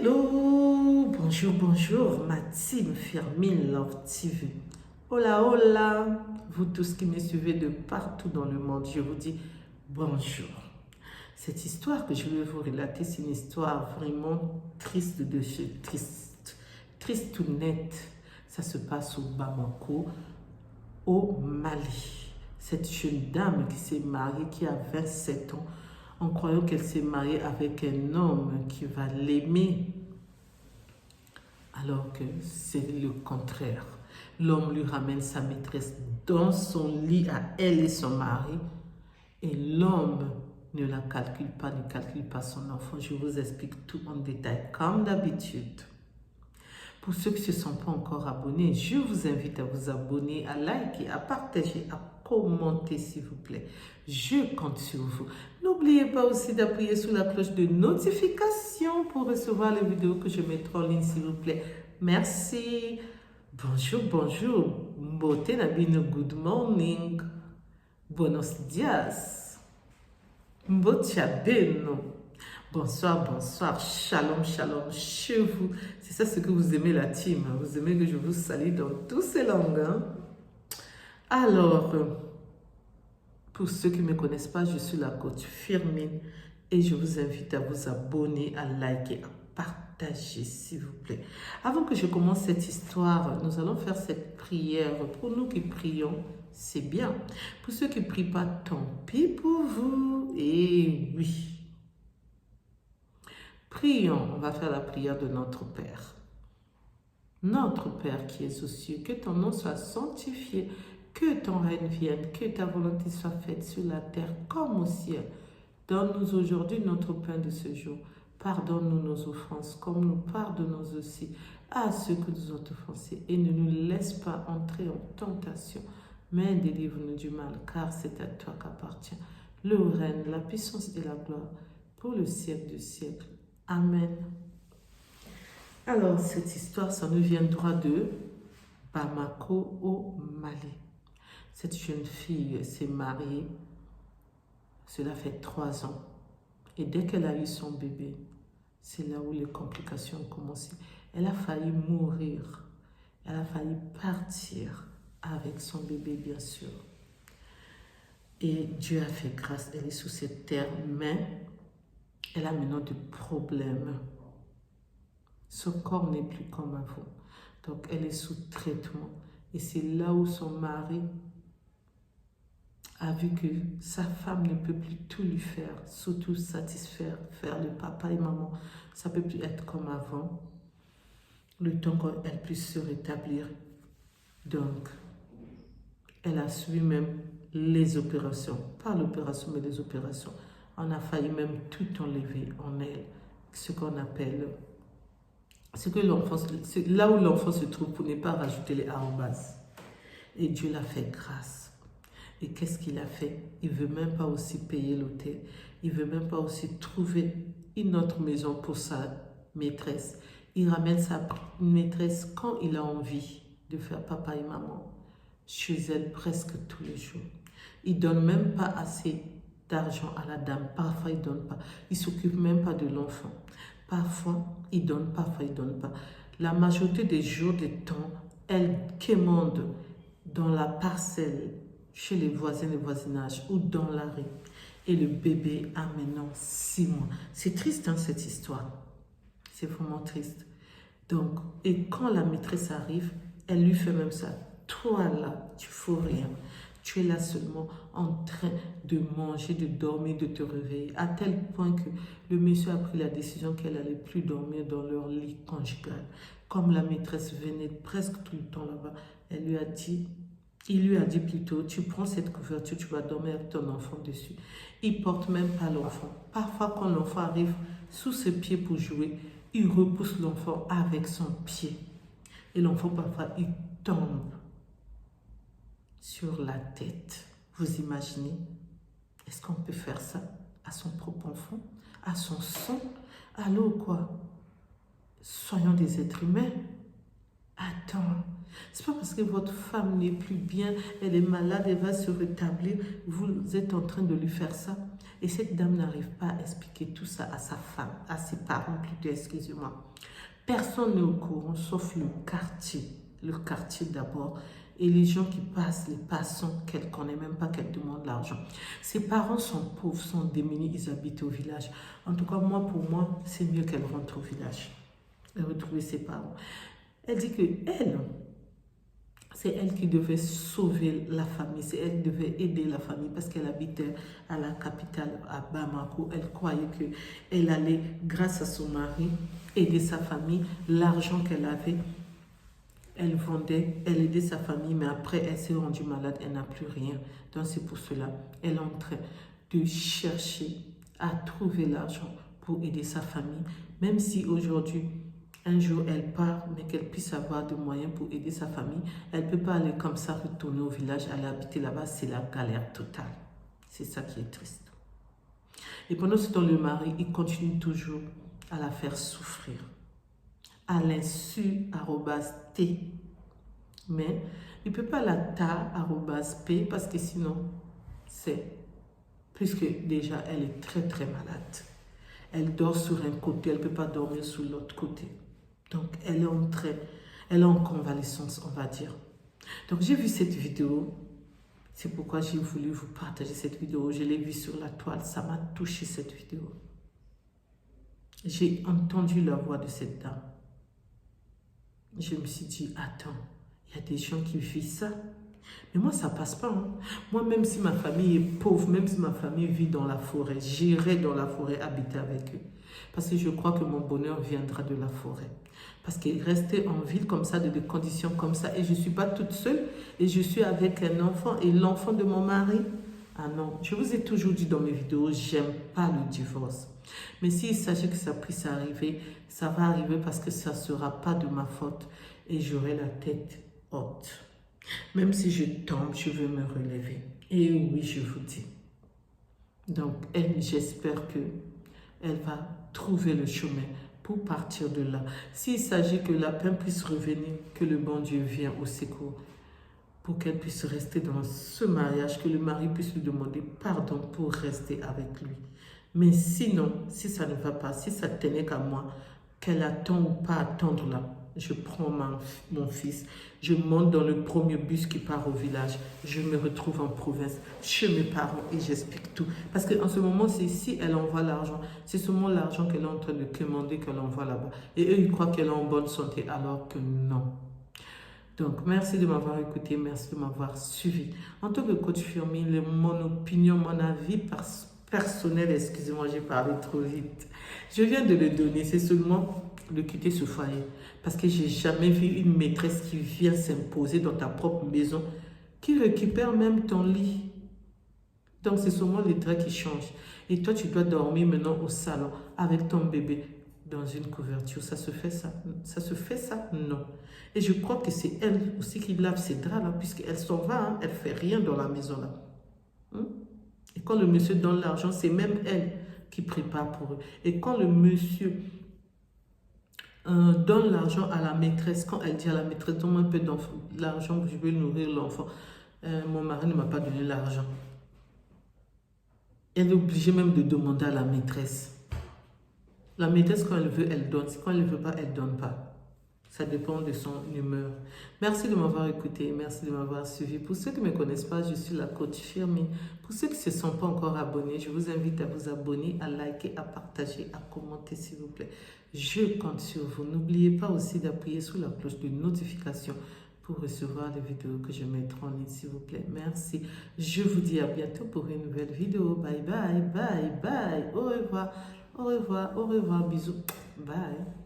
Hello, bonjour, bonjour, ma team Firmin Love TV. Hola, hola, vous tous qui me suivez de partout dans le monde, je vous dis bonjour. Cette histoire que je vais vous relater, c'est une histoire vraiment triste de chez triste, triste ou nette. Ça se passe au Bamako, au Mali. Cette jeune dame qui s'est mariée, qui a 27 ans, en croyant qu'elle s'est mariée avec un homme qui va l'aimer, alors que c'est le contraire. L'homme lui ramène sa maîtresse dans son lit à elle et son mari, et l'homme ne la calcule pas, ne calcule pas son enfant. Je vous explique tout en détail, comme d'habitude. Pour ceux qui ne se sont pas encore abonnés, je vous invite à vous abonner, à liker, à partager, à commenter s'il vous plaît. Je compte sur vous. N'oubliez pas aussi d'appuyer sur la cloche de notification pour recevoir les vidéos que je mettrai en ligne s'il vous plaît. Merci. Bonjour, bonjour. Mbote Nabino, good morning. Buenos dias. Mbotiabeno. Bonsoir, bonsoir, shalom, shalom chez vous. C'est ça ce que vous aimez la team. Hein? Vous aimez que je vous salue dans toutes ces langues. Hein? Alors, pour ceux qui ne me connaissent pas, je suis la coach Firmin et je vous invite à vous abonner, à liker, à partager s'il vous plaît. Avant que je commence cette histoire, nous allons faire cette prière. Pour nous qui prions, c'est bien. Pour ceux qui ne prient pas, tant pis pour vous. Et oui. Prions, on va faire la prière de notre Père. Notre Père qui es aux cieux, que ton nom soit sanctifié, que ton règne vienne, que ta volonté soit faite sur la terre comme au ciel. Donne-nous aujourd'hui notre pain de ce jour. Pardonne-nous nos offenses comme nous pardonnons aussi à ceux que nous ont offensés. Et ne nous laisse pas entrer en tentation, mais délivre-nous du mal, car c'est à toi qu'appartient le règne, la puissance et la gloire pour le siècle des siècles. Amen. Alors, cette histoire, ça nous vient droit de Bamako au Mali. Cette jeune fille s'est mariée, cela fait 3 ans. Et dès qu'elle a eu son bébé, c'est là où les complications ont commencé. Elle a failli mourir. Elle a failli partir avec son bébé, bien sûr. Et Dieu a fait grâce, elle est sous cette terre, mais elle a maintenant des problèmes. Son corps n'est plus comme avant. Donc, elle est sous traitement. Et c'est là où son mari a vu que sa femme ne peut plus tout lui faire, surtout satisfaire, faire le papa et maman. Ça ne peut plus être comme avant, le temps qu'elle puisse se rétablir. Donc, elle a suivi même les opérations. Pas l'opération, mais les opérations. On a failli même tout enlever en elle, ce qu'on appelle, c'est là où l'enfant se trouve pour ne pas rajouter les arrobas. Et Dieu l'a fait grâce. Et qu'est-ce qu'il a fait? Il ne veut même pas aussi payer l'hôtel. Il ne veut même pas aussi trouver une autre maison pour sa maîtresse. Il ramène sa maîtresse quand il a envie de faire papa et maman chez elle presque tous les jours. Il ne donne même pas assez d'argent à la dame. Parfois, il ne donne pas. Il ne s'occupe même pas de l'enfant. Parfois, il donne, parfois, il ne donne pas. La majorité des jours, des temps, elle quémande dans la parcelle, chez les voisins, les voisinages ou dans la rue. Et le bébé a maintenant 6 mois. C'est triste, hein, cette histoire. C'est vraiment triste. Donc, et quand la maîtresse arrive, elle lui fait même ça. Toi là, tu ne fais rien. Tu es là seulement en train de manger, de dormir, de te réveiller. À tel point que le monsieur a pris la décision qu'elle n'allait plus dormir dans leur lit conjugal. Comme la maîtresse venait presque tout le temps là-bas, il lui a dit plutôt, tu prends cette couverture, tu vas dormir avec ton enfant dessus. Il ne porte même pas l'enfant. Parfois, quand l'enfant arrive sous ses pieds pour jouer, il repousse l'enfant avec son pied. Et l'enfant, parfois, il tombe sur la tête. Vous imaginez? Est-ce qu'on peut faire ça à son propre enfant? À son sang? Allô, quoi? Soyons des êtres humains. Attends, c'est pas parce que votre femme n'est plus bien, elle est malade, elle va se rétablir, vous êtes en train de lui faire ça. Et cette dame n'arrive pas à expliquer tout ça à sa femme, à ses parents plutôt, excusez-moi. Personne n'est au courant, sauf le quartier d'abord, et les gens qui passent, les passants qu'elle connaît même pas, qu'elle demande l'argent. Ses parents sont pauvres, sont démunis, ils habitent au village. En tout cas, pour moi, c'est mieux qu'elle rentre au village et retrouver ses parents. Elle dit que c'est elle qui devait sauver la famille, c'est elle qui devait aider la famille parce qu'elle habitait à la capitale, à Bamako. Elle croyait qu'elle allait, grâce à son mari, aider sa famille. L'argent qu'elle avait, elle vendait, elle aidait sa famille, mais après, elle s'est rendue malade, elle n'a plus rien. Donc, c'est pour cela, elle est en train de chercher à trouver l'argent pour aider sa famille, même si aujourd'hui, un jour, elle part, mais qu'elle puisse avoir des moyens pour aider sa famille. Elle ne peut pas aller comme ça, retourner au village, aller habiter là-bas. C'est la galère totale. C'est ça qui est triste. Et pendant ce temps, le mari, il continue toujours à la faire souffrir. À l'insu, @t. Mais il ne peut pas la ta, @p, parce que sinon, puisque déjà, elle est très, très malade. Elle dort sur un côté, elle ne peut pas dormir sur l'autre côté. Donc, elle est en convalescence, on va dire. Donc, j'ai vu cette vidéo. C'est pourquoi j'ai voulu vous partager cette vidéo. Je l'ai vue sur la toile. Ça m'a touché, cette vidéo. J'ai entendu la voix de cette dame. Je me suis dit, attends, il y a des gens qui vivent ça. Mais moi, ça passe pas. Hein. Moi, même si ma famille est pauvre, même si ma famille vit dans la forêt, j'irai dans la forêt habiter avec eux. Parce que je crois que mon bonheur viendra de la forêt. Parce que rester en ville comme ça, de des conditions comme ça, et je ne suis pas toute seule, et je suis avec un enfant, et l'enfant de mon mari. Ah non, je vous ai toujours dit dans mes vidéos, j'aime pas le divorce. Mais s'il s'agit que ça puisse arriver, ça va arriver parce que ça ne sera pas de ma faute, et j'aurai la tête haute. Même si je tombe, je veux me relever. Et oui, je vous dis. Donc, j'espère qu'elle va trouver le chemin pour partir de là. S'il s'agit que la peine puisse revenir, que le bon Dieu vienne au secours, pour qu'elle puisse rester dans ce mariage, que le mari puisse lui demander pardon pour rester avec lui. Mais sinon, si ça ne va pas, si ça tenait qu'à moi, qu'elle attend ou pas attendre là, je prends mon fils, je monte dans le premier bus qui part au village, je me retrouve en province, chez mes parents et j'explique tout. Parce qu'en ce moment, si elle envoie l'argent, c'est seulement l'argent qu'elle est en train de commander qu'elle envoie là-bas. Et eux, ils croient qu'elle est en bonne santé, alors que non. Donc, merci de m'avoir écouté, merci de m'avoir suivi. En tant que coach Firmin, mon opinion, mon avis personnel, excusez-moi, j'ai parlé trop vite. Je viens de le donner, c'est seulement de quitter ce foyer. Parce que j'ai jamais vu une maîtresse qui vient s'imposer dans ta propre maison, qui récupère même ton lit. Donc, c'est seulement les draps qui changent. Et toi, tu dois dormir maintenant au salon avec ton bébé dans une couverture. Ça se fait ça? Ça se fait ça? Non. Et je crois que c'est elle aussi qui lave ses draps là, puisqu'elle s'en va, hein, elle ne fait rien dans la maison là. Et quand le monsieur donne l'argent, c'est même elle qui prépare pour eux. Et quand le monsieur donne l'argent à la maîtresse, quand elle dit à la maîtresse, donne-moi un peu d'argent, je veux nourrir l'enfant. Mon mari ne m'a pas donné l'argent. Elle est obligée même de demander à la maîtresse. La maîtresse, quand elle veut, elle donne. Quand elle ne veut pas, elle ne donne pas. Ça dépend de son humeur. Merci de m'avoir écouté. Merci de m'avoir suivi. Pour ceux qui ne me connaissent pas, je suis la coach Firmin. Pour ceux qui ne se sont pas encore abonnés, je vous invite à vous abonner, à liker, à partager, à commenter, s'il vous plaît. Je compte sur vous. N'oubliez pas aussi d'appuyer sur la cloche de notification pour recevoir les vidéos que je mettrai en ligne, s'il vous plaît. Merci. Je vous dis à bientôt pour une nouvelle vidéo. Bye bye, bye bye. Au revoir, au revoir, au revoir. Bisous. Bye.